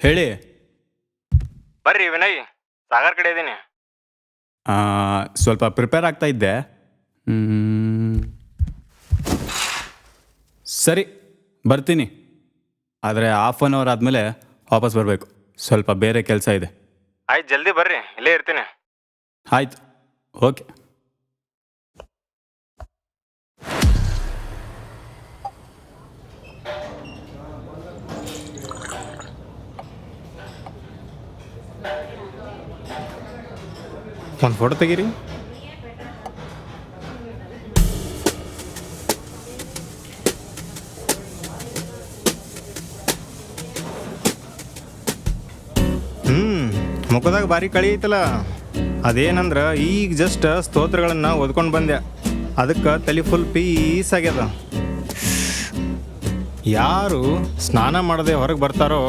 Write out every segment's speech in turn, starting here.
ಹೇಳಿ. ಬರ್ರಿ ವಿನಯ್, ಸಾಗರ್ ಕಡೆ ಇದ್ದೀನಿ. ಸ್ವಲ್ಪ ಪ್ರಿಪೇರ್ ಆಗ್ತಾ ಇದ್ದೆ. ಸರಿ ಬರ್ತೀನಿ, ಆದರೆ 1/2 ಅವರ್ ಆದಮೇಲೆ ವಾಪಸ್ ಬರಬೇಕು. ಸ್ವಲ್ಪ ಬೇರೆ ಕೆಲಸ ಇದೆ. ಆಯ್ತು, ಜಲ್ದಿ ಬರ್ರಿ, ಇಲ್ಲೇ ಇರ್ತೀನಿ. ಆಯ್ತು, ಓಕೆ. ಒಂದು ಫೋಟೋ ತೆಗೀರಿ. ಮುಖದಾಗ ಭಾರಿ ಕಳಿ ಐತಲ್ಲ. ಅದೇನಂದ್ರೆ ಈಗ ಜಸ್ಟ್ ಸ್ತೋತ್ರಗಳನ್ನು ಓದ್ಕೊಂಡು ಬಂದೆ, ಅದಕ್ಕೆ ತಲೆ ಫುಲ್ ಪೀಸ್ ಆಗ್ಯದ. ಯಾರು ಸ್ನಾನ ಮಾಡದೆ ಹೊರಗೆ ಬರ್ತಾರೋ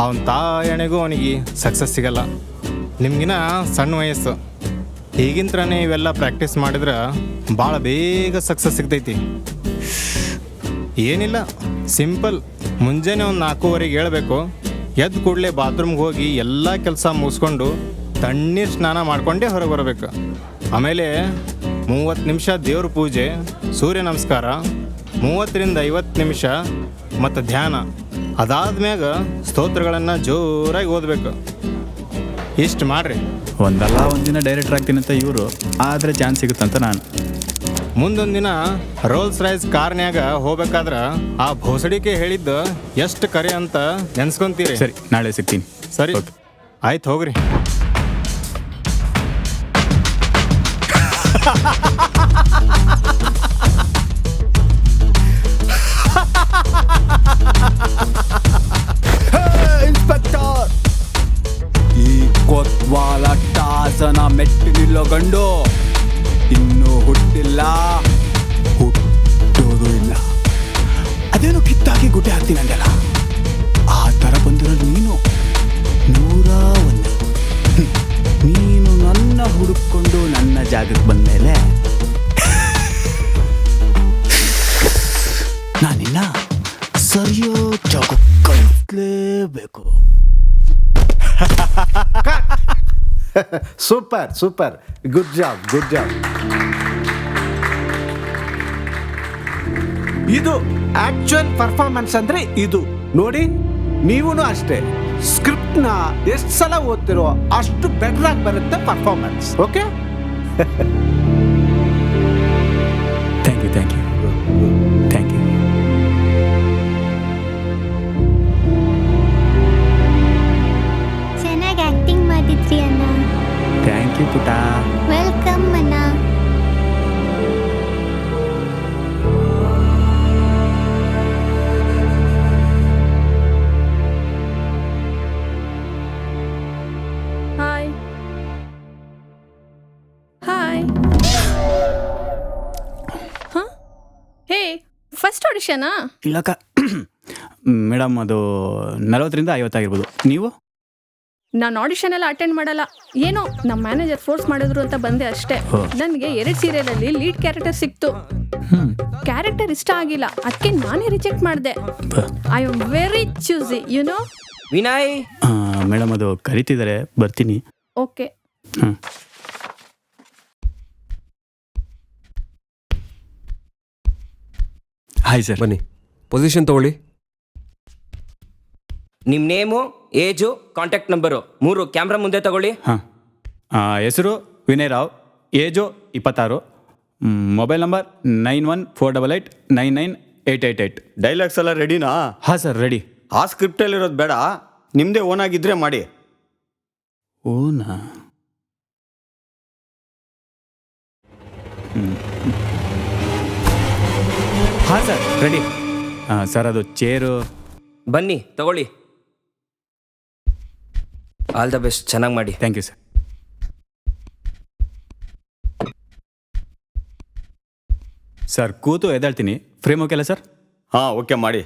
ಅವನ ತಾಯಣೆಗೂ ಅವನಿಗೆ ಸಕ್ಸಸ್ ಸಿಗಲ್ಲ. ನಿಮ್ಗಿನ ಸಣ್ಣ ವಯಸ್ಸು, ಈಗಿಂತ್ರನೇ ಇವೆಲ್ಲ ಪ್ರಾಕ್ಟೀಸ್ ಮಾಡಿದ್ರೆ ಭಾಳ ಬೇಗ ಸಕ್ಸಸ್ ಸಿಗ್ತೈತಿ. ಏನಿಲ್ಲ, ಸಿಂಪಲ್. ಮುಂಜಾನೆ ಒಂದು 4:15 ಹೇಳ್ಬೇಕು, ಎದ್ದು ಕೂಡಲೇ ಬಾತ್ರೂಮ್ಗೆ ಹೋಗಿ ಎಲ್ಲ ಕೆಲಸ ಮುಗಿಸ್ಕೊಂಡು ತಣ್ಣೀರು ಸ್ನಾನ ಮಾಡ್ಕೊಂಡೇ ಹೊರಗೆ ಬರಬೇಕು. ಆಮೇಲೆ 30 ನಿಮಿಷ ದೇವ್ರ ಪೂಜೆ, ಸೂರ್ಯ ನಮಸ್ಕಾರ, 30ರಿಂದ 50 ನಿಮಿಷ ಮತ್ತು ಧ್ಯಾನ. ಅದಾದ್ಮ್ಯಾಗ ಸ್ತೋತ್ರಗಳನ್ನು ಜೋರಾಗಿ ಓದಬೇಕು. ಇಷ್ಟು ಮಾಡ್ರಿ. ಒಂದಲ್ಲ ಒಂದಿನ ಡೈರೆಕ್ಟರ್ ಆಗ್ತೀನಿ ಅಂತ ಇವರು, ಆದರೆ ಚಾನ್ಸ್ ಸಿಗುತ್ತಂತ ನಾನು. ಮುಂದೊಂದು ದಿನ ರೋಲ್ಸ್ ರೈಸ್ ಕಾರ್ನ್ಯಾಗ ಹೋಗ್ಬೇಕಾದ್ರೆ ಆ ಭೋಸಡಿಕೆ ಹೇಳಿದ್ದು ಎಷ್ಟು ಕರೆ ಅಂತ ನೆನ್ಸ್ಕೊಂತೀರಿ. ಸರಿ, ನಾಳೆ ಸಿಗ್ತೀನಿ. ಸರಿ, ಆಯ್ತು, ಹೋಗ್ರಿ. ಇನ್ಸ್ಪೆಕ್ಟರ್, ಈ ಕೊತ್ವಾಲ ಟಾಸನ ಮೆಟ್ಟಿ ನಿಲ್ಲೋ ಗಂಡು ಇನ್ನೂ ಹುಟ್ಟಿಲ್ಲ, ಹುಟ್ಟೋದು ಇಲ್ಲ. ಅದೇನು ಕಿತ್ತಾಕಿ ಗುಡ್ಡೆ ಹಾಕ್ತೀನಿ ಅಂದಲ್ಲ, ಆ ಥರ ಬಂದಿರೋದು ನೀನು 101. ನೀನು ನನ್ನ ಹುಡುಕೊಂಡು ನನ್ನ ಜಾಗಕ್ಕೆ ಬಂದಮೇಲೆ ನಾನಿನ್ನ ಸರಿಯೋ ಜಾಗ ಕಳಿಸ್ಲೇಬೇಕು. Super super, good job, good job. ಇದು ಆಕ್ಚುಯಲ್ ಪರ್ಫಾರ್ಮೆನ್ಸ್ ಅಂದ್ರೆ ಇದು ನೋಡಿ. ನೀವು ಅಷ್ಟೇ, ಸ್ಕ್ರಿಪ್ಟ್ನ ಎಷ್ಟು ಸಲ ಓದ್ತಿರೋ ಅಷ್ಟು ಬೆಟರ್ ಆಗಿ ಬರುತ್ತೆ performance. Okay, thank you, thank you, thank you. ಚೆನ್ನಾಗಿ ಆಕ್ಟಿಂಗ್ ಮಾಡಿದ್ರಿ ಅಣ್ಣ. ಥ್ಯಾಂಕ್ ಯು ಪುಟ. ವೆಲ್ಕಮ್ ಅಣ್ಣ. Hi hi. ಹಾಂ, ಹೇ, ಫಸ್ಟ್ ಆಡಿಷನಾ? ಇಲ್ಲಕ್ಕ ಮೇಡಮ್, ಅದು 40ರಿಂದ 50 ಆಗಿರ್ಬೋದು. ನೀವು? ನಾನು ಆಡಿಷನ್ ಎಲ್ಲ ಅಟೆಂಡ್ ಮಾಡಲ್ಲ. ಏನೋ ನಮ್ಮ ಮ್ಯಾನೇಜರ್ ಫೋರ್ಸ್ ಮಾಡಿದ್ರು ಅಂತ ಬಂದೆ ಅಷ್ಟೇ. ನನಗೆ 2 ಸೀರಿಯಲಲ್ಲಿ ಲೀಡ್ ಕ್ಯಾರೆಕ್ಟರ್ ಸಿಕ್ತು. ಕ್ಯಾರೆಕ್ಟರ್ ಇಷ್ಟ ಆಗಿಲ್ಲ, ಅದಕ್ಕೆ ನಾನೇ ರಿಜೆಕ್ಟ್ ಮಾಡಿದೆ. I am very choosy, you know. Vinay, madam, ಅದು ಕರಿತಿದ್ದಾರೆ, ಬರ್ತೀನಿ. ಓಕೆ. Hi sir. ಬನ್ನಿ, ಪೊಸಿಷನ್ ತಗೊಳ್ಳಿ. ನಿಮ್ಮ name, age, contact number 3 camera ಮುಂದೆ ತಗೊಳ್ಳಿ. ಹಾಂ, ಹೆಸರು Vinay Rao, age 26, mobile number 9148899888. Dialogues ಎಲ್ಲ ರೆಡಿನಾ? ಹಾಂ ಸರ್, ರೆಡಿ. ಆ ಸ್ಕ್ರಿಪ್ಟಲ್ಲಿರೋದು ಬೇಡ, ನಿಮ್ಮದೇ ಓನಾಗಿದ್ದರೆ ಮಾಡಿ. ಓನಾ? ಹಾಂ ಸರ್, ರೆಡಿ. ಸರ್, ಅದು ಚೇರು. ಬನ್ನಿ ತಗೊಳ್ಳಿ. ಆಲ್ ದ ಬೆಸ್ಟ್, ಚೆನ್ನಾಗಿ ಮಾಡಿ. Thank you sir. ಸರ್ ಕೂತು ಎದ್ದಾಳ್ತೀನಿ. ಫ್ರೇಮ್ ಓಕೆ ಅಲ್ಲ ಸರ್? ಹಾಂ ಓಕೆ ಮಾಡಿ.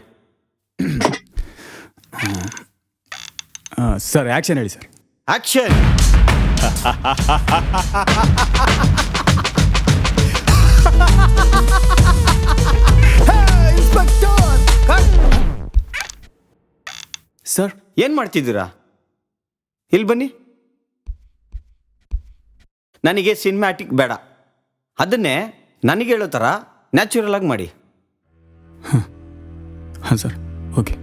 ಸರ್ ಆ್ಯಕ್ಷನ್ ಹೇಳಿ ಸರ್. ಆಕ್ಷನ್. ಸರ್ ಏನು ಮಾಡ್ತಿದ್ದೀರಾ? ಇಲ್ಲಿ ಬನ್ನಿ. ನನಗೆ ಸಿನಿಮ್ಯಾಟಿಕ್ ಬೇಡ, ಅದನ್ನೇ ನನಗೆ ಹೇಳೋ ಥರ ನ್ಯಾಚುರಲ್ ಆಗಿ ಮಾಡಿ. ಹಾಂ ಸರ್ ಓಕೆ.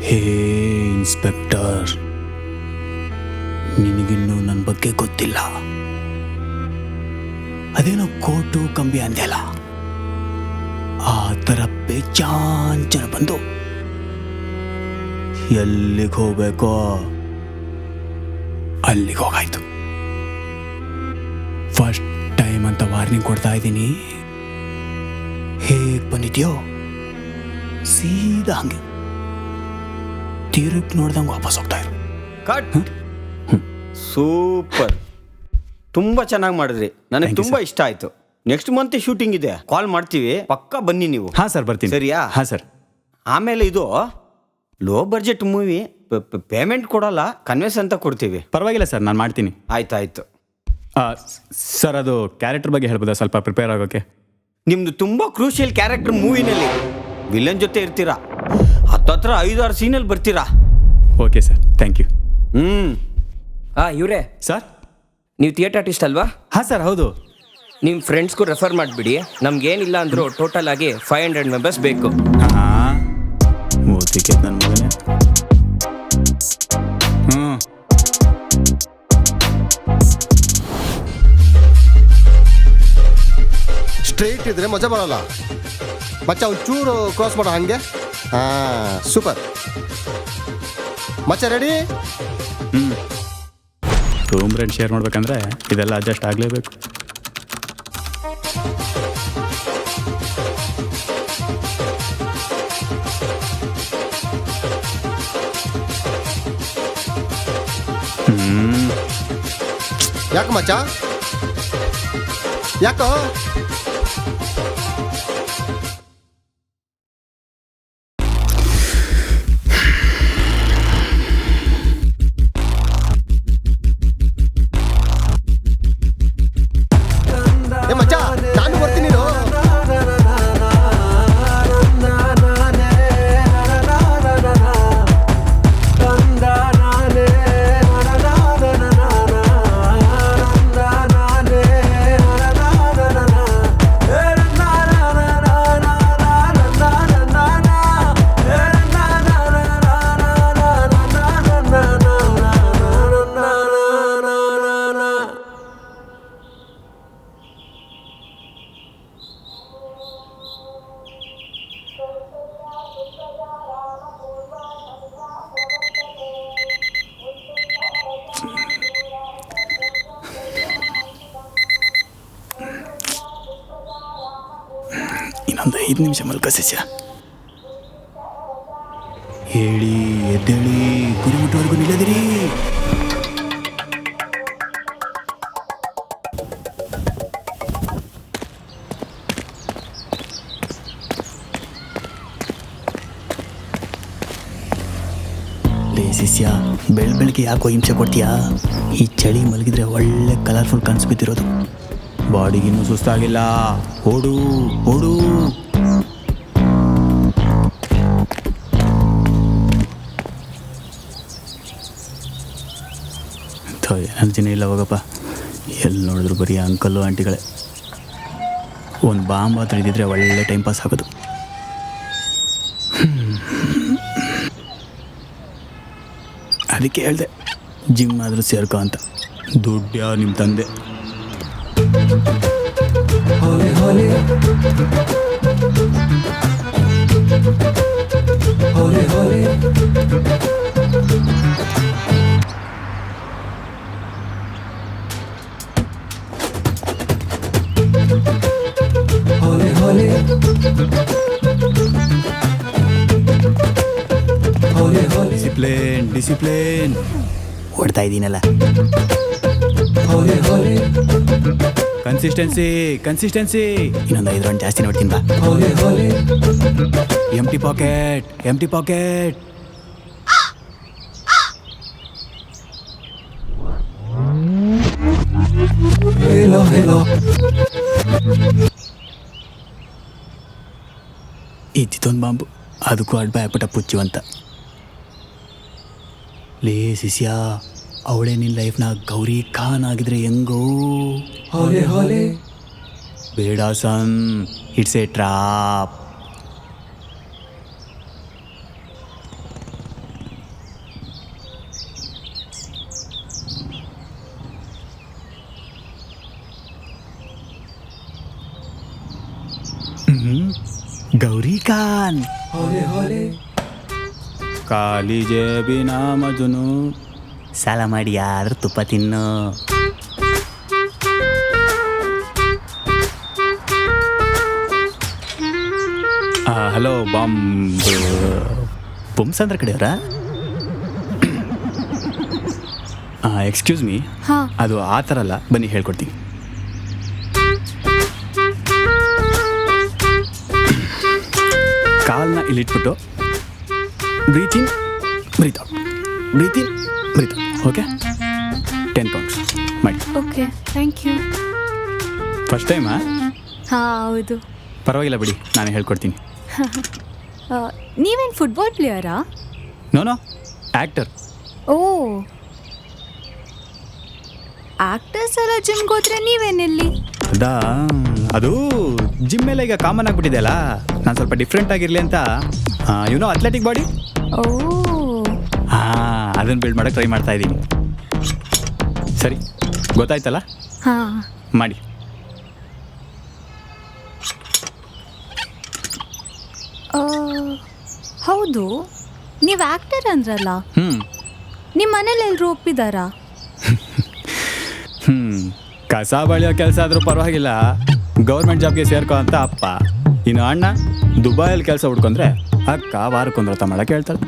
ಹೇ ಇನ್ಸ್ಪೆಕ್ಟರ್, ನಿನಗಿನ್ನೂ ನನ್ನ ಬಗ್ಗೆ ಗೊತ್ತಿಲ್ಲ. ಅದೇನೋ ಕೋಟು ಕಂಬಿ ಅಂದೆಲ್ಲ, ಆ ಥರ ಬೇಜಾನ್ ಜನ ಬಂದು ಎಲ್ಲಿಗೆ ಹೋಗ್ಬೇಕೋ ಅಲ್ಲಿಗೆ ಹೋಗಾಯ್ತು. ಫಸ್ಟ್ ಟೈಮ್ ಅಂತ ವಾರ್ನಿಂಗ್ ಕೊಡ್ತಾ ಇದ್ದೀನಿ. ಹೇಗೆ ಬಂದಿದ್ಯೋ ಸೀದಾ ಹಂಗೆ ತಿರುಗಿ ನೋಡ್ದಂಗೆ ವಾಪಸ್ ಹೋಗ್ತಾ ಇರು. ಕಟ್. ಸೂಪರ್, ತುಂಬ ಚೆನ್ನಾಗಿ ಮಾಡಿದ್ರಿ. ನನಗೆ Thank you, ತುಂಬ sir. ಇಷ್ಟ ಆಯಿತು. ನೆಕ್ಸ್ಟ್ ಮಂತ್ ಶೂಟಿಂಗ್ ಇದೆ, ಕಾಲ್ ಮಾಡ್ತೀವಿ, ಪಕ್ಕಾ ಬನ್ನಿ ನೀವು. ಹಾಂ ಸರ್ ಬರ್ತೀನಿ. ಸರಿಯಾ? ಹಾಂ ಸರ್. ಆಮೇಲೆ ಇದು ಲೋ ಬಡ್ಜೆಟ್ ಮೂವಿ, ಪೇಮೆಂಟ್ ಕೊಡಲ್ಲ, ಕನ್ವೆನ್ಸ್ ಅಂತ ಕೊಡ್ತೀವಿ. ಪರವಾಗಿಲ್ಲ ಸರ್, ನಾನು ಮಾಡ್ತೀನಿ. ಆಯ್ತಾಯ್ತು. ಸರ್ ಅದು ಕ್ಯಾರೆಕ್ಟರ್ ಬಗ್ಗೆ ಹೇಳ್ಬೋದಾ ಸ್ವಲ್ಪ ಪ್ರಿಪೇರ್ ಆಗೋಕ್ಕೆ? ನಿಮ್ದು ತುಂಬ ಕ್ರೂಷಿಯಲ್ ಕ್ಯಾರೆಕ್ಟರ್ ಮೂವಿನಲ್ಲಿ ವಿಲನ್ ಜೊತೆ ಇರ್ತೀರಾ, ಹತ್ತತ್ರ 5-6 ಸೀನಲ್ಲಿ ಬರ್ತೀರಾ. Okay sir, thank you. ಇವರೇ ಸರ್? ನೀವು ಥಿಯೇಟರ್ ಆರ್ಟಿಸ್ಟ್ ಅಲ್ವಾ? ಹಾಂ ಸರ್ ಹೌದು. ನಿಮ್ಮ ಫ್ರೆಂಡ್ಸ್ಗೂ ರೆಫರ್ ಮಾಡಿಬಿಡಿ. ನಮ್ಗೇನಿಲ್ಲ ಅಂದರೂ ಟೋಟಲ್ ಆಗಿ 500 ಮೆಂಬರ್ಸ್ ಬೇಕು. ಹಾಂ ಓದಿಕೆ ನನ್ನ ಮಗನೇ. ಹ್ಞೂ ಸ್ಟ್ರೈಟ್ ಇದ್ರೆ ಮಜಾ ಬರಲ್ಲ ಮಚ್ಚ. ಒಂಚೂರು ಕ್ರಾಸ್ ಮಾಡೋ ಹಂಗೆ. ಹಾಂ ಸೂಪರ್ ಮಚ್ಚ. ರೆಡಿ? ರೂಮ್ ರೆಂಟ್ ಶೇರ್ ಮಾಡ್ಬೇಕಂದ್ರೆ ಇದೆಲ್ಲ ಅಡ್ಜಸ್ಟ್ ಆಗಲೇಬೇಕು. ಯಾಕೆ ಮಚ್ಚ? ಯಾಕೋ? ಏ ಮಚ್ಚ, ನಾನು ಬರ್ತೀನಿ. ನೀನು ಇನ್ನೊಂದು 5 ನಿಮಿಷ ಮಲ್ಕ ಸಸ್ಯ. ಹೇಳಿ ಎದ್ದೇಳಿ, ಗುರಿ ಮುಟ್ಟುವರೆಗೂ ನಿಲ್ಲದಿರಿ. ಲೇ ಶಿಷ್ಯ, ಬೆಳಗ್ಗೆ ಯಾಕೋ ಹಿಂಸೆ ಕೊಡ್ತೀಯಾ? ಈ ಚಳಿ ಮಲಗಿದ್ರೆ ಒಳ್ಳೆ ಕಲರ್ಫುಲ್ ಕನ್ಸು ಬಿದ್ದಿರೋದು. ಬಾಡಿಗಿನ್ನೂ ಸುಸ್ತಾಗಿಲ್ಲ. ಓಡು ಓಡು. ಎನರ್ಜಿನೇ ಇಲ್ಲ ಹೋಗಪ್ಪ. ಎಲ್ಲಿ ನೋಡಿದ್ರು ಬರೀ ಅಂಕಲ್ಲು ಆಂಟಿಗಳೇ. ಒಂದು ಬಾಂಬ ತಿಳಿದಿದ್ರೆ ಒಳ್ಳೆ ಟೈಮ್ ಪಾಸ್ ಆಗೋದು. ಅದಕ್ಕೆ ಹೇಳಿದೆ ಜಿಮ್ ಆದರೂ ಸೇರ್ಕೊ ಅಂತ. ದುಡ್ಡು ಯಾವ ನಿಮ್ಮ ತಂದೆ. ಡಿಸಿಪ್ಲಿನ್ ಡಿಸಿಪ್ಲಿನ್ ಓಡ್ತಾ ಇದ್ದೀನಲ್ಲ. Consistency consistency. ಇನ್ನೊಂದು 5 ರೌಂಡ್ ಜಾಸ್ತಿ ನೋಡ್ತೀನಿ ಬಾ. Empty pocket empty pocket. ಇದ್ದಿದ್ದೊಂದು ಬಾಂಬು, ಅದಕ್ಕೂ ಅಡ್ಬ ಹಾಕ್ಬಿಟ್ಟ ಪುಚ್ಚು ಅಂತ. ಲೇ ಸಿಸಿಯಾ, ಅವಳೇ ನಿನ್ನ ಲೈಫ್ನಾಗ ಗೌರಿ ಖಾನ್ ಆಗಿದ್ರೆ ಹೆಂಗೋ. ಬೇಡ son, it's a trap. Gauri Khan ಖಾಲಿ ಜೇಬಿನ ಮಜುನು. ಸಾಲ ಮಾಡಿ ಯಾರು ತುಪ್ಪ ತಿನ್ನು. ಹಲೋ ಬೊಮ್ಸ್ ಅಂದ್ರೆ ಕಡೆಯವರಾ? ಎಕ್ಸ್ಕ್ಯೂಸ್ ಮೀ, ಅದು ಆ ಥರ ಅಲ್ಲ, ಬನ್ನಿ ಹೇಳ್ಕೊಡ್ತೀನಿ. ಕಾಲನ್ನ ಇಲ್ಲಿಟ್ಬಿಟ್ಟು breathe in breathe out, breathe in breathe out. Okay, 10 counts ಮಾಡಿ. Okay, thank you. ಫಸ್ಟ್ ಟೈಮಾ? ಹಾಂ ಹೌದು. ಪರವಾಗಿಲ್ಲ ಬಿಡಿ, ನಾನು ಹೇಳ್ಕೊಡ್ತೀನಿ. ನೀವೇನು ಫುಟ್ಬಾಲ್ ಪ್ಲೇಯರಾ? No actor. ಓ, ಆ್ಯಕ್ಟರ್ಸ್ ಎಲ್ಲ ಜಿಮ್ಗೆ ಹೋದ್ರೆ ನೀವೇನೆಲ್ಲಿ? ಅದು ಜಿಮ್ ಮೇಲೆ ಈಗ ಕಾಮನ್ ಆಗಿಬಿಟ್ಟಿದೆ ಅಲ್ಲ, ನಾನು ಸ್ವಲ್ಪ ಡಿಫ್ರೆಂಟ್ ಆಗಿರಲಿ ಅಂತ ಯುನೋ ಅಥ್ಲೆಟಿಕ್ ಬಾಡಿ. ಓ ಅದನ್ನು ಬಿಲ್ಡ್ ಮಾಡೋಕ್ಕೆ ಟ್ರೈ ಮಾಡ್ತಾ ಇದ್ದೀನಿ. ಸರಿ, ಗೊತ್ತಾಯ್ತಲ್ಲ? ಹಾಂ ಮಾಡಿ. ಹೌದು, ನೀವು ಆ್ಯಕ್ಟರ್ ಅಂದ್ರಲ್ಲ, ನಿಮ್ಮ ಮನೇಲಿ ಎಲ್ಲರೂ ಒಪ್ಪಿದಾರಾ? ಕಸ ಬಳಿಯೋ ಕೆಲಸ ಆದರೂ ಪರವಾಗಿಲ್ಲ, ಗೌರ್ಮೆಂಟ್ ಜಾಬ್ಗೆ ಸೇರ್ಕೊ ಅಂತ ಅಪ್ಪ. ಇನ್ನು ಅಣ್ಣ ದುಬೈಯಲ್ಲಿ ಕೆಲಸ ಹುಡ್ಕೊಂಡ್ರೆ ಅಕ್ಕ ವಾರಕ್ಕೊಂದು ವ್ರತ ಮಾಡೋಕ್ಕೆ ಹೇಳ್ತಾಳೆ.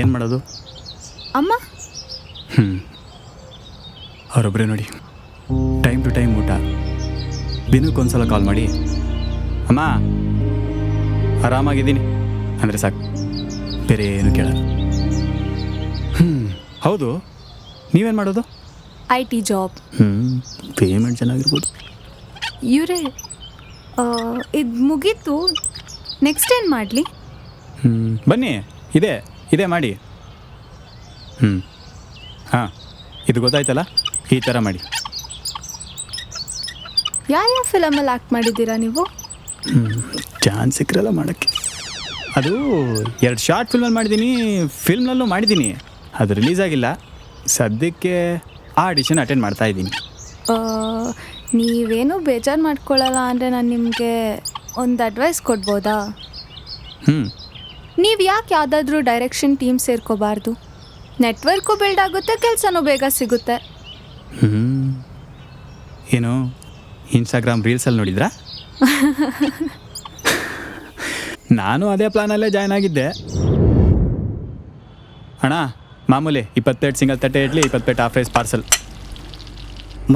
ಏನು ಮಾಡೋದು? ಅಮ್ಮ ಅವರೊಬ್ಬರೇ ನೋಡಿ, ಟೈಮ್ ಟು ಟೈಮ್ ಊಟ, ದಿನಕ್ಕೊಂದ್ಸಲ ಕಾಲ್ ಮಾಡಿ ಅಮ್ಮ ಆರಾಮಾಗಿದ್ದೀನಿ ಅಂದರೆ ಸಾಕು, ಬೇರೆ ಏನು ಕೇಳಲ್ಲ. ಹೌದು, ನೀವೇನು ಮಾಡೋದು? IT job. ಪೇಮೆಂಟ್ ಚೆನ್ನಾಗಿರ್ಬೋದು. ಇವರೇ ಇದು ಮುಗೀತು, ನೆಕ್ಸ್ಟ್ ಏನು ಮಾಡಲಿ? ಬನ್ನಿ, ಇದೇ ಮಾಡಿ. ಹಾಂ, ಇದು ಗೊತ್ತಾಯ್ತಲ್ಲ, ಈ ಥರ ಮಾಡಿ. ಯಾವ ಫಿಲಮಲ್ಲಿ ಆ್ಯಕ್ಟ್ ಮಾಡಿದ್ದೀರಾ ನೀವು? ಚಾನ್ಸ್ ಸಿಕ್ಕರಲ್ಲ ಮಾಡೋಕ್ಕೆ. ಅದು 2 ಶಾರ್ಟ್ ಫಿಲ್ಮಲ್ಲಿ ಮಾಡಿದ್ದೀನಿ, ಫಿಲ್ಮ್ನಲ್ಲೂ ಮಾಡಿದ್ದೀನಿ. ಅದು ರಿಲೀಸ್ ಆಗಿಲ್ಲ. ಸದ್ಯಕ್ಕೆ ಆಡಿಷನ್ ಅಟೆಂಡ್ ಮಾಡ್ತಾ ಇದ್ದೀನಿ. ನೀವೇನು ಬೇಜಾರು ಮಾಡ್ಕೊಳ್ಳಲ್ಲ ಅಂದರೆ ನಾನು ನಿಮಗೆ ಒಂದು ಅಡ್ವೈಸ್ ಕೊಡ್ಬೋದಾ? ನೀವು ಯಾಕೆ ಯಾವುದಾದ್ರೂ ಡೈರೆಕ್ಷನ್ ಟೀಮ್ ಸೇರ್ಕೋಬಾರ್ದು? ನೆಟ್ವರ್ಕು ಬಿಲ್ಡ್ ಆಗುತ್ತೆ, ಕೆಲಸನೂ ಬೇಗ ಸಿಗುತ್ತೆ. ಏನು ಇನ್ಸ್ಟಾಗ್ರಾಮ್ ರೀಲ್ಸಲ್ಲಿ ನೋಡಿದ್ರಾ? ನಾನು ಅದೇ ಪ್ಲಾನಲ್ಲೇ ಜಾಯ್ನ್ ಆಗಿದ್ದೆ. ಅಣ್ಣ ಮಾಮೂಲಿ 20 ಪ್ಲೇಟ್ ಸಿಂಗಲ್ ತಟ್ಟೆ idli, 20 plate half rice parcel.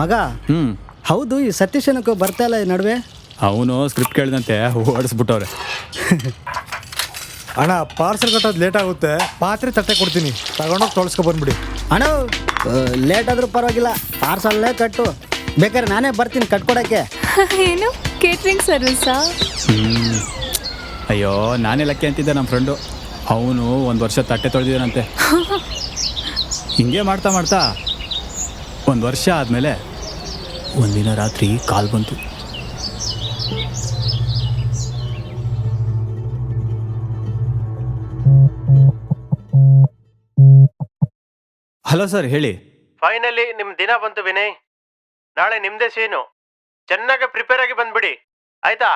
ಮಗ, ಹೌದು, ಈ ಸತೀಶನಕ್ಕೂ ಬರ್ತಾ ಇಲ್ಲ ಈ ನಡುವೆ. ಅವನು ಸ್ಕ್ರಿಪ್ಟ್ ಕೇಳಿದಂತೆ ಓಡಿಸ್ಬಿಟ್ಟವ್ರೆ. ಅಣ್ಣ ಪಾರ್ಸಲ್ ಕಟ್ಟೋದು ಲೇಟ್ ಆಗುತ್ತೆ, ಪಾತ್ರೆ ತಟ್ಟೆ ಕೊಡ್ತೀನಿ, ತಗೊಂಡೋಗಿ ತೊಳ್ಸ್ಕೊ ಬಂದ್ಬಿಡಿ. ಅಣ್ಣ ಲೇಟ್ ಆದರೂ ಪರವಾಗಿಲ್ಲ, ಪಾರ್ಸಲ್ಲೇ ಕಟ್ಟು, ಬೇಕಾದ್ರೆ ನಾನೇ ಬರ್ತೀನಿ ಕಟ್ಕೊಡೋಕ್ಕೆ. ಏನು ಕೇಟ್ರಿಂಗ್ ಸರ್ವಿಸಾ? ಅಯ್ಯೋ, ನಾನೇ ಲಕ್ಕಿ ಅಂತಿದ್ದೆ. ನಮ್ಮ ಫ್ರೆಂಡು ಅವನು 1 ವರ್ಷ ತಟ್ಟೆ ತೊಳೆದಿದ್ದಾನಂತೆ. ಹಿಂಗೆ ಮಾಡ್ತಾ ಮಾಡ್ತಾ 1 ವರ್ಷ ಆದಮೇಲೆ ಒಂದಿನ ರಾತ್ರಿ ಕಾಲ್ ಬಂತು. ಹಲೋ ಸರ್, ಹೇಳಿ. ಫೈನಲಿ ನಿಮ್ಮ ದಿನ ಬಂತು ವಿನಯ್. ನಾಳೆ ನಿಮ್ಮದೇ ಸೀನು, ಚೆನ್ನಾಗಿ ಪ್ರಿಪೇರ್ ಆಗಿ ಬಂದ್ಬಿಡಿ, ಆಯ್ತಾ?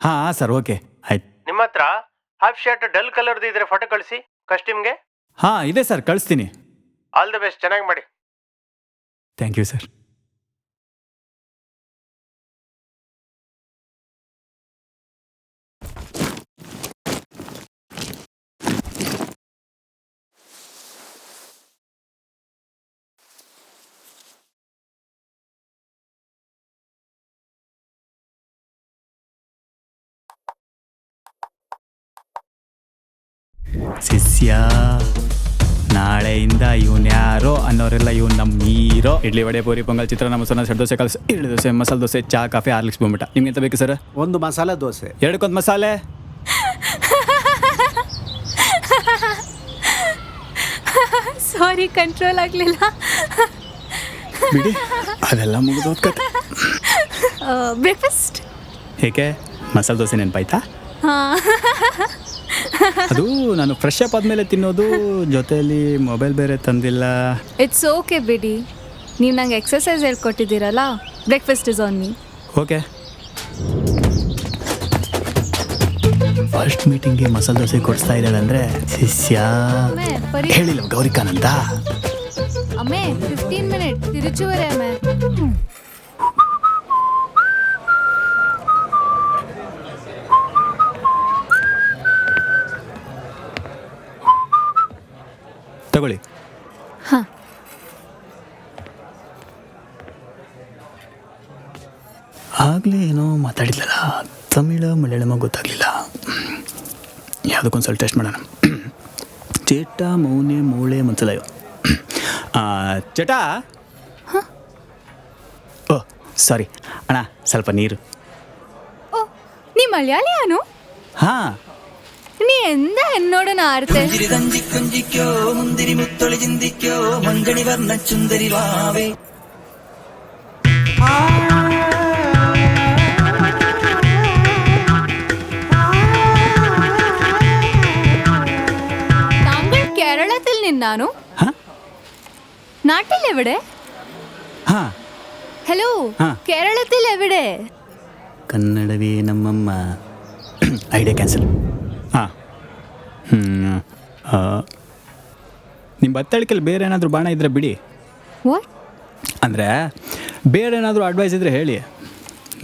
ಹಾಂ ಸರ್, ಓಕೆ ಆಯ್ತು. ನಿಮ್ಮ ಹತ್ರ ಹಾಫ್ ಶರ್ಟ್ ಡಲ್ ಕಲರ್ದು ಇದ್ರೆ ಫೋಟೋ ಕಳಿಸಿ ಕಸ್ಟಮ್ಗೆ. ಹಾಂ ಇದೆ ಸರ್, ಕಳಿಸ್ತೀನಿ. ಆಲ್ ದಿ ಬೆಸ್ಟ್, ಚೆನ್ನಾಗಿ ಮಾಡಿ. Thank you sir. ಶಿಷ್ಯ ನಾಳೆಯಿಂದ ಇವನ್ ಯಾರೋ ಅನ್ನೋರೆಲ್ಲ ಇವನ್ ನಮ್ಮ ಹೀರೋ. ಇಡ್ಲಿ ವಡೆ ಪೂರಿ ಪೊಂಗಲ್ ಚಿತ್ರಾನ್ನ ಮೊಸರನ್ನ ಸೆಟ್ ದೋಸೆ ಕಲಸ ಇಡ್ಲಿ ದೋಸೆ ಮಸಾಲೆ ದೋಸೆ ಚಾ ಕಾಫಿ ಹಾರ್ಲಿಕ್ಸ್ ಬಂದ್ಬಿಟ್ಟ. ನಿಮ್ಗೆ ಎಂತ ಬೇಕು ಸರ್? ಒಂದು ಮಸಾಲೆ ದೋಸೆ. ಎರಡಕ್ಕೊಂದು ಮಸಾಲೆ. ಸಾರಿ, ಕಂಟ್ರೋಲ್ ಆಗಲಿಲ್ಲ. ಬಿಡಿ, ಅದೆಲ್ಲ ಮುಗಿದೋದ್ ಕತೆ. ಬ್ರೇಕ್ಫಾಸ್ಟ್ ಏಕೆ ಮಸಾಲೆ ದೋಸೆ ನೆನಪಾಯ್ತಾ? ಹಾಂ. ಅದು ನಾನು ಫ್ರೆಶ್ ಅಪ್ ಆದಮೇಲೆ ತಿನ್ನೋದು, ಜೊತೆಯಲ್ಲಿ ಮೊಬೈಲ್ ಬೇರೆ ತಂದಿಲ್ಲ. ಇಟ್ಸ್ ಓಕೆ ಬಿಡಿ, ನೀವು ನಂಗೆ ಎಕ್ಸಸೈಸ್ ಹೇಳ್ಕೊಟ್ಟಿದ್ದೀರಲ್ಲ, breakfast is on me. Okay. First ಮೀಟಿಂಗ್ಗೆ ಮಸಾಲೆ ದೋಸೆ ಕೊಡಿಸ್ತಾ ಇದ್ದಾಳೆ ಅಂದರೆ ಶಿಷ್ಯ ಹೇಳಿಲ್ಲ ಗೌರಿಕಾನಂದ. ಅಮ್ಮೆ 15 ಮಿನಿಟ್ ತಿರುಚುವರೆ ಅಮ್ಮೆ. ತಗೊಳ್ಳಿ. ಹಾಂ. ಆಗಲೇ ಏನೋ ಮಾತಾಡಿದ್ಲಲ್ಲ, ತಮಿಳ ಮಲಯಾಳಮ ಗೊತ್ತಾಗಲಿಲ್ಲ. ಯಾವುದಕ್ಕೊಂದ್ಸಲ ಟೆಸ್ಟ್ ಮಾಡೋಣ. ಚೇಟ ಮೌನೆ ಮೂಳೆ ಮನ್ಸಲಾಯೋ. ಚಟ. ಓ ಸಾರಿ ಅಣ್ಣ, ಸ್ವಲ್ಪ ನೀರು. ಓ, ನೀ ಮಲಯಾಳಿಯಾನು? ಹಾಂ. ನೀ ಎಂದ എന്നോട് ആർത്തെ? താങ്കൾ കേരളത്തിൽ നിന്നാണോ? നാട്ടിൽ എവിടെ? ಹಾಂ. ഹലോ, ಹಾಂ. കേരളത്തിൽ എവിടെ? ಕನ್ನಡವೇ ನಮ್ಮಮ್ಮ. Idea cancel. ಹಾಂ. ನಿಮ್ಮ ಬತ್ತಳಿಕೆಯಲ್ಲಿ ಬೇರೆ ಏನಾದರೂ ಬಾಣ ಇದ್ದರೆ ಬಿಡಿ. ವಾಟ್? ಅಂದರೆ ಬೇರೆ ಏನಾದರೂ ಅಡ್ವೈಸ್ ಇದ್ದರೆ ಹೇಳಿ.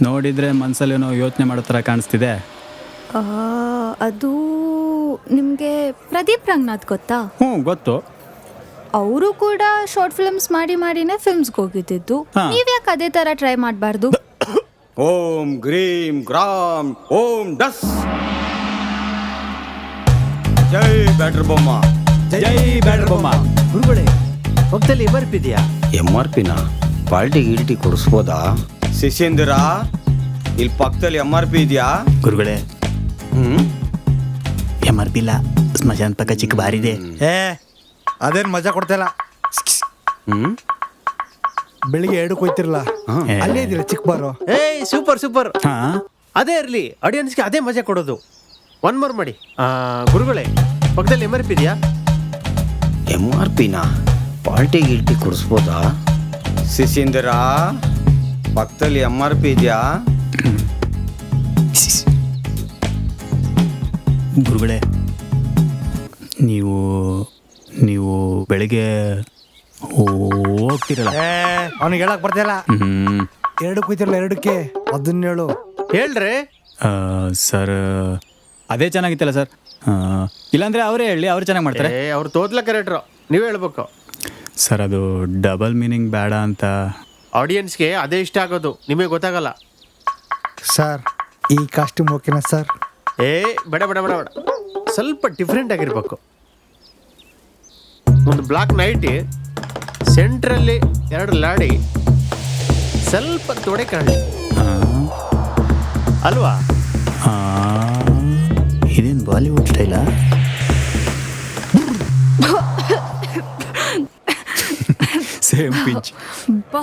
ನೋಡಿದರೆ ಮನಸ್ಸಲ್ಲೇನೋ ಯೋಚನೆ ಮಾಡೋ ಥರ ಕಾಣಿಸ್ತಿದೆ. ಅದು ನಿಮಗೆ ಪ್ರದೀಪ್ ರಂಗನಾಥ್ ಗೊತ್ತಾ? ಹ್ಞೂ ಗೊತ್ತು. ಅವರು ಕೂಡ ಶಾರ್ಟ್ ಫಿಲ್ಮ್ಸ್ ಮಾಡಿನೇ ಫಿಲ್ಮ್ಸ್ಗೆ ಹೋಗಿದ್ದಿದ್ದು. ನೀವ್ಯಾಕೆ ಅದೇ ಥರ ಟ್ರೈ ಮಾಡಬಾರ್ದು? ಓಂ ಗ್ರೀಂ ಗ್ರಾಮ್ ಓಂ ಡಸ್. ಜೈ ಬ್ಯಾಟ್ರ್ ಬೊಮ್ಮ. ಜೈ ಬ್ಯಾಟ್ರ್ ಬೊಮ್ಮ. ಗುರುಗಳೇ, ಪಕ್ಕದಲ್ಲಿ MRP ಇದೆಯಾ? MRPನ ಪಾಲ್ಟಿ ಗಿಲ್ಟಿ ಕೊಡಿಸ್ಬೋದಾ? ಶಿಷ್ಯಂದಿರ, ಇಲ್ಲಿ ಪಕ್ಕದಲ್ಲಿ MRP ಇದೆಯಾ? ಗುರುಗಳೇ, MRP ಇಲ್ಲ, ಸ್ಮಶಾನ ಪಕ್ಕ ಚಿಕ್ಕ ಬಾರಿದೆ. ಅದೇನು ಮಜಾ ಕೊಡ್ತಿಲ್ಲ. ಬೆಳಿಗ್ಗೆ 2ಕ್ಕೆ ಹೋಯ್ತಿರಲ್ಲ, ಅಲ್ಲೇ ಇದ್ದೀರ ಚಿಕ್ಕ ಬಾರು. Super super. ಹಾಂ, ಅದೇ ಇರಲಿ, ಆಡಿಯನ್ಸ್ಗೆ ಅದೇ ಮಜಾ ಕೊಡೋದು. ಒನ್ ಮೋರ್ ಮಾಡಿ. ಗುರುಗಳೇ, ಪಕ್ಕದಲ್ಲಿ MRP ಇದೆಯಾ? MRPನ ಪಾಲ್ಟಿ ಗಿಲ್ಟಿ ಕೊಡಿಸ್ಬೋದಾ? ಶಿಷ್ಯಂದಿರ, ಪಕ್ಕದಲ್ಲಿ MRP ಇದೆಯಾ? ಗುರುಗಳೇ, ನೀವು ಬೆಳಿಗ್ಗೆ ಹೋಗ್ತಿರಲ್ಲ. ಅವನಿಗೆ ಹೇಳಕ್ ಬರ್ತಿಲ್ಲ. 2ಕ್ಕೆ ಹೋಯ್ತಿರಲ್ಲ, 2ಕ್ಕೆ ಅದನ್ನ ಹೇಳು. ಹೇಳ್ರಿ ಸರ್. ಅದೇ ಚೆನ್ನಾಗಿತ್ತಲ್ಲ ಸರ್. ಇಲ್ಲಾಂದರೆ ಅವರೇ ಹೇಳಿ, ಅವ್ರು ಚೆನ್ನಾಗಿ ಮಾಡ್ತಾರೆ. ಅವ್ರು ತೋದ್ಲ ಕರೆಕ್ಟ್ರು, ನೀವೇ ಹೇಳ್ಬೇಕು ಸರ್. ಅದು ಡಬಲ್ ಮೀನಿಂಗ್ ಬೇಡ ಅಂತ. ಆಡಿಯನ್ಸ್ಗೆ ಅದೇ ಇಷ್ಟ ಆಗೋದು, ನಿಮಗೆ ಗೊತ್ತಾಗಲ್ಲ. ಸರ್, ಈ ಕಾಸ್ಟ್ಯೂಮ್ ಓಕೆನಾ ಸರ್? ಬೇಡ ಬೇಡ ಬೇಡ ಬೇಡ, ಸ್ವಲ್ಪ ಡಿಫ್ರೆಂಟ್ ಆಗಿರ್ಬೇಕು. ಒಂದು ಬ್ಲಾಕ್ ನೈಟಿ, ಸೆಂಟ್ರಲ್ಲಿ 2 ಲಾಡಿ, ಸ್ವಲ್ಪ ತೊಡೆ ಕಾಣಲಿ ಅಲ್ವಾ? ಇದೇನು ಬಾಲಿವುಡ್ ಸ್ಟೈಲಾ? Same pinch. ಬಾ,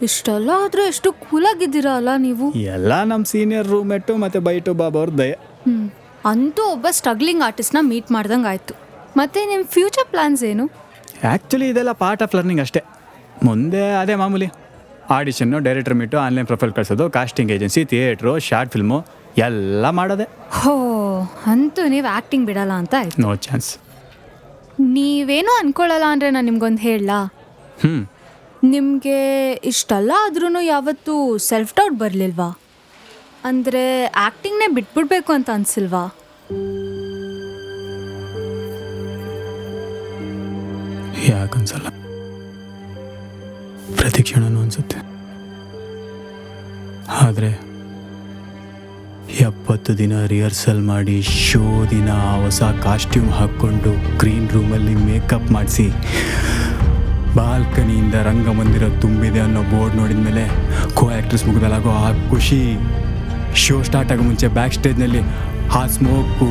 ಇಷ್ಟೆಲ್ಲ ಆದ್ರೆ ಎಷ್ಟು ಕೂಲಾಗಿದ್ದೀರಾ ಅಲ್ಲ ನೀವು. ಎಲ್ಲ ನಮ್ಮ ಸೀನಿಯರ್ ರೂಮ್ಮೇಟು ಮತ್ತು ಬೈಟು ಬಾಬಾ ಅವ್ರ ದಯ. ಅಂತೂ ಒಬ್ಬ ಸ್ಟ್ರಗ್ಲಿಂಗ್ ಆರ್ಟಿಸ್ಟ್ನ ಮೀಟ್ ಮಾಡ್ದಂಗೆ ಆಯಿತು. ಮತ್ತು ನಿಮ್ಮ ಫ್ಯೂಚರ್ ಪ್ಲ್ಯಾನ್ಸ್ ಏನು? ಆ್ಯಕ್ಚುಲಿ ಇದೆಲ್ಲ ಪಾರ್ಟ್ ಆಫ್ ಲರ್ನಿಂಗ್ ಅಷ್ಟೇ. ಮುಂದೆ ಅದೇ ಮಾಮೂಲಿ audition, director meet, online profile ಕಳಿಸೋದು, casting agency, theatre, short film ಎಲ್ಲ ಮಾಡೋದೆ. ಹೋ, ಅಂತೂ ನೀವು ಆ್ಯಕ್ಟಿಂಗ್ ಬಿಡಲ್ಲ ಅಂತ ಆಯ್ತು. No chance. ನೀವೇನೂ ಅನ್ಕೊಳ್ಳಲ್ಲ ಅಂದರೆ ನಾನು ನಿಮ್ಗೊಂದು ಹೇಳಲಾ? ನಿಮಗೆ ಇಷ್ಟೆಲ್ಲ ಆದ್ರೂ ಯಾವತ್ತೂ ಸೆಲ್ಫ್ ಡೌಟ್ ಬರಲಿಲ್ವಾ? ಅಂದರೆ ಆ್ಯಕ್ಟಿಂಗ್ನೇ ಬಿಟ್ಬಿಡ್ಬೇಕು ಅಂತ ಅನಿಸಿಲ್ವಾ? ಯಾಕನ್ಸಲ್ಲ, ಪ್ರತಿ ಕ್ಷಣನೂ ಅನಿಸುತ್ತೆ. ಆದರೆ 70 ದಿನ ರಿಹರ್ಸಲ್ ಮಾಡಿ ಶೋ ದಿನ ಹೊಸ ಕಾಸ್ಟ್ಯೂಮ್ ಹಾಕ್ಕೊಂಡು ಗ್ರೀನ್ ರೂಮಲ್ಲಿ ಮೇಕಪ್ ಮಾಡಿಸಿ ಬಾಲ್ಕನಿಯಿಂದ ರಂಗಮಂದಿರ ತುಂಬಿದೆ ಅನ್ನೋ ಬೋರ್ಡ್ ನೋಡಿದ ಮೇಲೆ ಕೋ ಆ್ಯಕ್ಟ್ರೆಸ್ ಮುಗಿದಲಾಗೋ ಆ ಖುಷಿ, ಶೋ ಸ್ಟಾರ್ಟ್ ಆಗೋ ಮುಂಚೆ ಬ್ಯಾಕ್ ಸ್ಟೇಜ್ನಲ್ಲಿ ಆ ಸ್ಮೋಕು,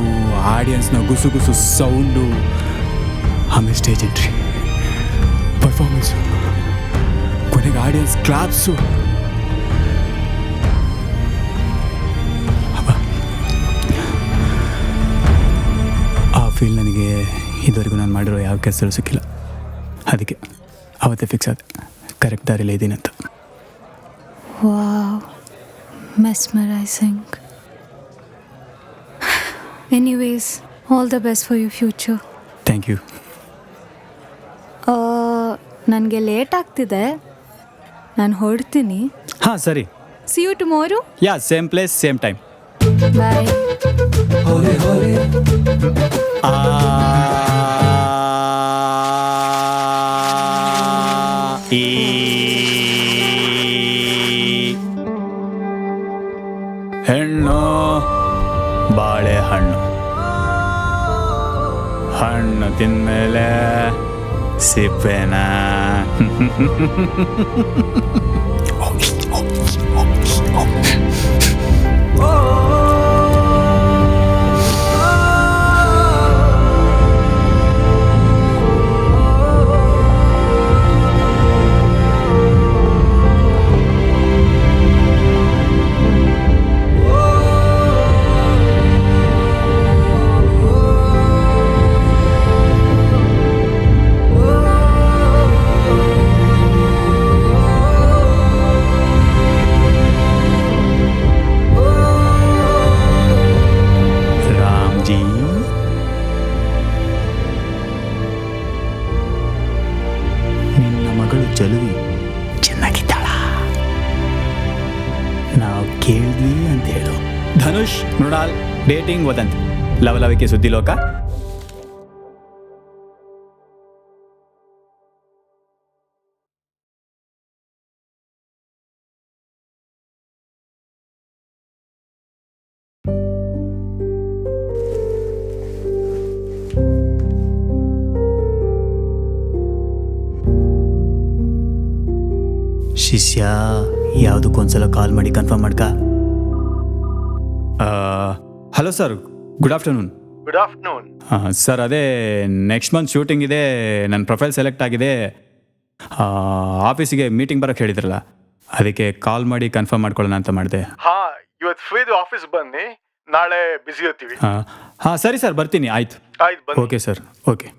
ಆಡಿಯನ್ಸ್ನ ಗುಸು ಗುಸು ಸೌಂಡು, ಆಮೇಲೆ ಸ್ಟೇಜ್ ಎಂಟ್ರಿ, ಪರ್ಫಾರ್ಮೆನ್ಸು, ಕೊನೆಗೆ ಆಡಿಯನ್ಸ್ ಕ್ಲಾಪ್ಸು. ಆ ಫೀಲ್ ನನಗೆ ಇದುವರೆಗೂ ನಾನು ಮಾಡಿರೋ ಯಾವ ಕೆಲಸದಲ್ಲೂ ಸಿಕ್ಕಿಲ್ಲ. ಅದಕ್ಕೆ ಅವತ್ತೇ ಫಿಕ್ಸ್ ಆದ ಕರೆಕ್ಟ್ ದಾರಿಲೇ ಇದ್ದೀನಿ ಅಂತ. Wow, mesmerizing. Anyways, all the best for your future. Thank you. ನನಗೆ ಲೇಟ್ ಆಗ್ತಿದೆ, ನಾನು ಹೊರಡ್ತೀನಿ. ಹಾಂ ಸರಿ. See you tomorrow. Yeah, same place same time. Bye. ಹೆಣ್ಣು ಬಾಳೆಹಣ್ಣು, ಹಣ್ಣು ತಿಂದಮೇಲೆ ಸಿಪ್ಪೆನ. ಚಲುವಿ ಚೆನ್ನಾಗಿದ್ದಾಳ, ನಾವು ಕೇಳಿದ್ವಿ ಅಂತ ಹೇಳು. ಧನುಷ್ ಮೃಣಾಲ್ ಡೇಟಿಂಗ್ ವದಂತಿ, ಲವಲವಿಕೆ ಸುದ್ದಿ ಲೋಕ. ಶಿಷ್ಯ, ಯಾವುದಕ್ಕೊಂದ್ಸಲ ಕಾಲ್ ಮಾಡಿ ಕನ್ಫರ್ಮ್ ಮಾಡ್ಕ. Hello sir, good afternoon. Good afternoon. Sir, ಅದೇ ನೆಕ್ಸ್ಟ್ ಮಂತ್ ಶೂಟಿಂಗ್ ಇದೆ, ನನ್ನ ಪ್ರೊಫೈಲ್ ಸೆಲೆಕ್ಟ್ ಆಗಿದೆ. ಆಫೀಸಿಗೆ ಮೀಟಿಂಗ್ ಬರೋಕ್ಕೆ ಹೇಳಿದ್ರಲ್ಲ, ಅದಕ್ಕೆ ಕಾಲ್ ಮಾಡಿ ಕನ್ಫರ್ಮ್ ಮಾಡ್ಕೊಳ್ಳೋಣ ಅಂತ ಮಾಡಿದೆ. ಹಾಂ, ಇವತ್ತು ಫ್ರೀ ಆಫೀಸ್ ಬನ್ನಿ, ನಾಳೆ ಬಿಸಿ ಇರ್ತೀವಿ. ಹಾಂ ಸರಿ ಸರ್, ಬರ್ತೀನಿ. ಆಯ್ತು. ಆಯ್ತು, ಓಕೆ ಸರ್, ಓಕೆ.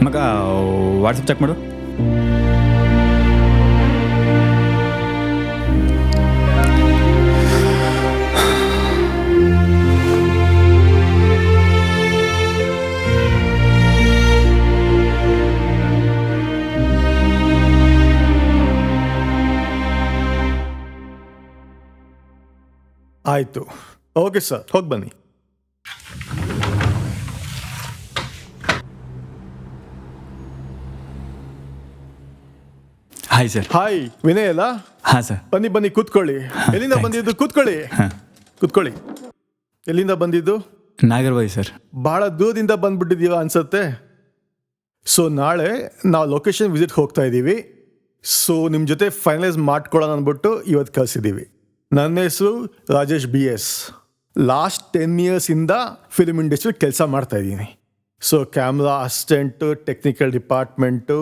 ಮಗ ವಾಟ್ಸಪ್ ಚೆಕ್ ಮಾಡು. ಆಯಿತು, ಓಕೆ ಸರ್, ಹೋಗಿ ಬನ್ನಿ. Hi sir. ಹಾಯ್ ವಿನಯ್ ಅಲ್ಲ? ಹಾಂ ಸರ್. ಬನ್ನಿ ಬನ್ನಿ ಕೂತ್ಕೊಳ್ಳಿ. ಎಲ್ಲಿಂದ ಬಂದಿದ್ದು? ಕೂತ್ಕೊಳ್ಳಿ ಕೂತ್ಕೊಳ್ಳಿ. ಎಲ್ಲಿಂದ ಬಂದಿದ್ದು? ನಾಗರಬಾವಿ ಸರ್. ಭಾಳ ದೂರದಿಂದ ಬಂದ್ಬಿಟ್ಟಿದ್ದೀರಾ ಅನ್ಸತ್ತೆ. ಸೊ ನಾಳೆ ನಾವು ಲೊಕೇಶನ್ ವಿಸಿಟ್ ಹೋಗ್ತಾ ಇದ್ದೀವಿ. ಸೊ ನಿಮ್ಮ ಜೊತೆ ಫೈನಲೈಸ್ ಮಾಡ್ಕೊಳ್ಳೋಣ ಅಂದ್ಬಿಟ್ಟು ಇವತ್ತು ಕಳಿಸಿದ್ದೀವಿ. ನನ್ನ ಹೆಸರು ರಾಜೇಶ್ BS. ಲಾಸ್ಟ್ 10 ಇಯರ್ಸಿಂದ ಫಿಲ್ಮ್ ಇಂಡಸ್ಟ್ರಿ ಕೆಲಸ ಮಾಡ್ತಾ ಇದ್ದೀನಿ. So camera assistant, technical department,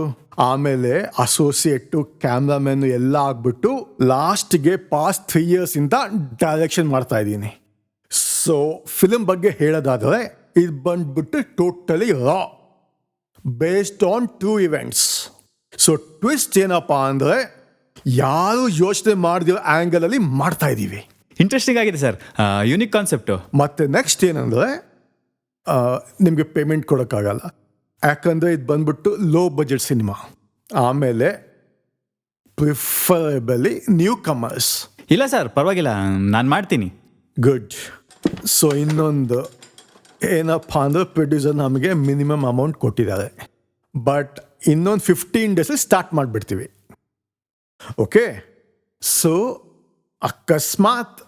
ಆಮೇಲೆ ಅಸೋಸಿಯೇಟು, ಕ್ಯಾಮ್ರಾಮ್ಯಾನು ಎಲ್ಲ ಆಗ್ಬಿಟ್ಟು ಲಾಸ್ಟ್ಗೆ ಪಾಸ್ಟ್ 3 ಇಯರ್ಸಿಂದ ಡೈರೆಕ್ಷನ್ ಮಾಡ್ತಾ ಇದ್ದೀನಿ. ಸೊ ಫಿಲ್ಮ್ ಬಗ್ಗೆ ಹೇಳೋದಾದರೆ ಇದು ಬಂದ್ಬಿಟ್ಟು totally raw, based on 2 events. So twist ಏನಪ್ಪ ಅಂದರೆ ಯಾರು ಯೋಚನೆ ಮಾಡಿದಿರೋ ಆ್ಯಂಗಲಲ್ಲಿ ಮಾಡ್ತಾ ಇದ್ದೀವಿ. ಇಂಟ್ರೆಸ್ಟಿಂಗ್ ಆಗಿದೆ ಸರ್, ಯೂನಿಕ್ ಕಾನ್ಸೆಪ್ಟು. ಮತ್ತು ನೆಕ್ಸ್ಟ್ ಏನಂದರೆ ನಿಮಗೆ ಪೇಮೆಂಟ್ ಕೊಡೋಕ್ಕಾಗಲ್ಲ, ಯಾಕಂದರೆ ಇದು ಬಂದ್ಬಿಟ್ಟು ಲೋ ಬಜೆಟ್ ಸಿನಿಮಾ. ಆಮೇಲೆ ಪ್ರಿಫರಬಲಿ ನ್ಯೂ ಕಮರ್ಸ್. ಇಲ್ಲ ಸರ್, ಪರವಾಗಿಲ್ಲ, ನಾನು ಮಾಡ್ತೀನಿ. ಗುಡ್. ಸೊ ಇನ್ನೊಂದು ಏನಪ್ಪ ಅಂದರೆ ಪ್ರೊಡ್ಯೂಸರ್ ನಮಗೆ ಮಿನಿಮಮ್ ಅಮೌಂಟ್ ಕೊಟ್ಟಿದ್ದಾರೆ, ಬಟ್ ಇನ್ನೊಂದು 15 ಡೇಸಲ್ಲಿ ಸ್ಟಾರ್ಟ್ ಮಾಡಿಬಿಡ್ತೀವಿ. ಓಕೆ. ಸೊ ಅಕಸ್ಮಾತ್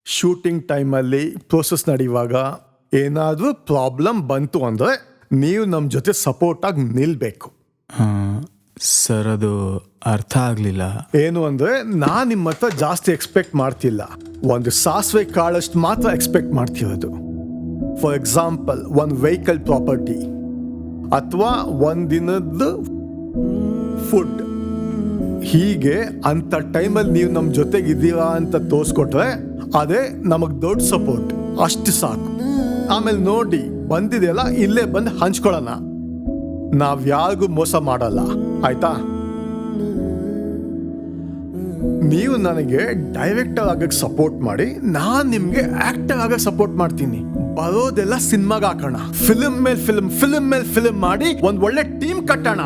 ಶೂಟಿಂಗ್ ಟೈಮಲ್ಲಿ ಪ್ರೋಸೆಸ್ ನಡೆಯುವಾಗ ಏನಾದರೂ ಪ್ರಾಬ್ಲಮ್ ಬಂತು ಅಂದರೆ ನೀವು ನಮ್ಮ ಜೊತೆ ಸಪೋರ್ಟಾಗಿ ನಿಲ್ಲಬೇಕು. ಸರ್, ಅದು ಅರ್ಥ ಆಗಲಿಲ್ಲ. ಏನು ಅಂದರೆ ನಾನು ನಿಮ್ಮ ಹತ್ರ ಜಾಸ್ತಿ ಎಕ್ಸ್ಪೆಕ್ಟ್ ಮಾಡ್ತಿಲ್ಲ, ಒಂದು ಸಾಸಿವೆ ಕಾಳಷ್ಟು ಮಾತ್ರ ಎಕ್ಸ್ಪೆಕ್ಟ್ ಮಾಡ್ತಿರೋದು. ಫಾರ್ ಎಕ್ಸಾಂಪಲ್, ಒಂದು ವೆಹಿಕಲ್ ಪ್ರಾಪರ್ಟಿ ಅಥವಾ ಒಂದು ದಿನದ ಫುಡ್. ಹೀಗೆ ಅಂಥ ಟೈಮಲ್ಲಿ ನೀವು ನಮ್ಮ ಜೊತೆಗಿದ್ದೀರಾ ಅಂತ ತೋರಿಸ್ಕೊಟ್ರೆ ಅದೇ ನಮಗೆ ದೊಡ್ಡ ಸಪೋರ್ಟ್. ಅಷ್ಟು ಸಾಕು. ಆಮೇಲೆ ನೋಡಿ, ಬಂದಿದೆಯಲ್ಲ, ಇಲ್ಲೇ ಬಂದು ಹಂಚ್ಕೊಳ್ಳೋಣ. ನಾವು ಯಾರಿಗೂ ಮೋಸ ಮಾಡಲ್ಲ, ಆಯ್ತಾ? ನೀವು ನನಗೆ ಡೈರೆಕ್ಟರ್ ಆಗಕ್ಕೆ ಸಪೋರ್ಟ್ ಮಾಡಿ, ನಾನು ನಿಮಗೆ ಆಕ್ಟರ್ ಆಗಕ್ಕೆ ಸಪೋರ್ಟ್ ಮಾಡ್ತೀನಿ. ಬರೋದೆಲ್ಲ ಸಿನಿಮಾಗೆ ಹಾಕೋಣ, ಫಿಲ್ಮ್ ಮೇಲೆ ಫಿಲ್ಮ್, ಫಿಲ್ಮ್ ಮೇಲೆ ಫಿಲ್ಮ್ ಮಾಡಿ ಒಂದು ಒಳ್ಳೆ ಟೀಮ್ ಕಟ್ಟೋಣ.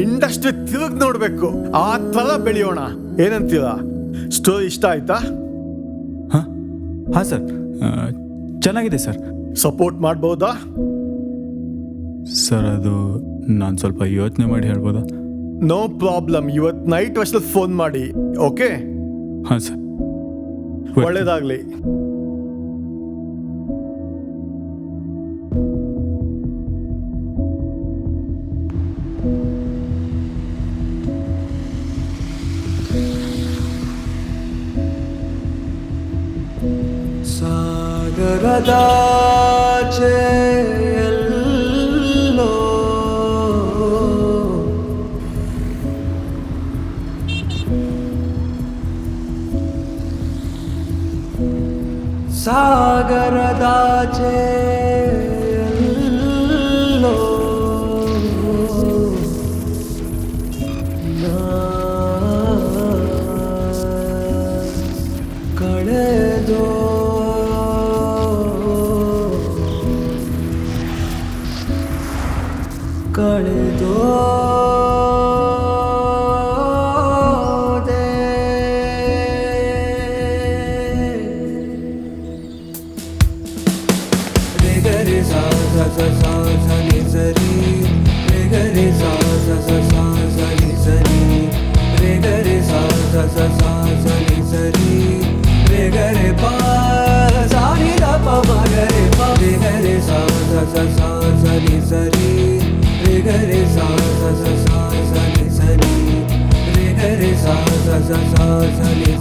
ಇಂಡಸ್ಟ್ರಿ ತಿರುಗಿ ನೋಡ್ಬೇಕು, ಆ ಥರ ಬೆಳೆಯೋಣ. ಏನಂತೀರಾ? ಸ್ಟೋರಿ ಇಷ್ಟ ಆಯ್ತಾ? ಹಾಂ ಸರ್, ಚೆನ್ನಾಗಿದೆ ಸರ್. ಸಪೋರ್ಟ್ ಮಾಡ್ಬೋದಾ? ಸರ್, ಅದು ನಾನು ಸ್ವಲ್ಪ ಯೋಚನೆ ಮಾಡಿ ಹೇಳ್ಬೋದಾ? No problem. ಇವತ್ತು ನೈಟ್ ಅಷ್ಟೊತ್ತು ಫೋನ್ ಮಾಡಿ. ಓಕೆ? ಹಾಂ ಸರ್. ಒಳ್ಳೇದಾಗಲಿ. ಸಾಗರದಾಚೆ ಎಲ್ಲೋ ಸಾಗರದಾಚೆ ಎಲ್ಲೋ ಕಳೆದೋ ಕಳೆದೋದೆ. ರೆಗರೆ ಸಾ ನಿ ಸರಿ, ರೆಗರೆ ಸಾ ನಿ ಸರಿ, ರೆಗರೆ ಸಾ ನಿ ಸರಿ, ರೆಗರೆ ಪಾ ಸಾರಿ ದ ಪ ಮಗರೆ ಪ, ರೆಗರೆ ಸಾ ನಿ ಸರಿ, ರೆಗರೆ ಸಾ ನಿ ಸರಿ, ರೆಗರೆ ಸಾ ನಿ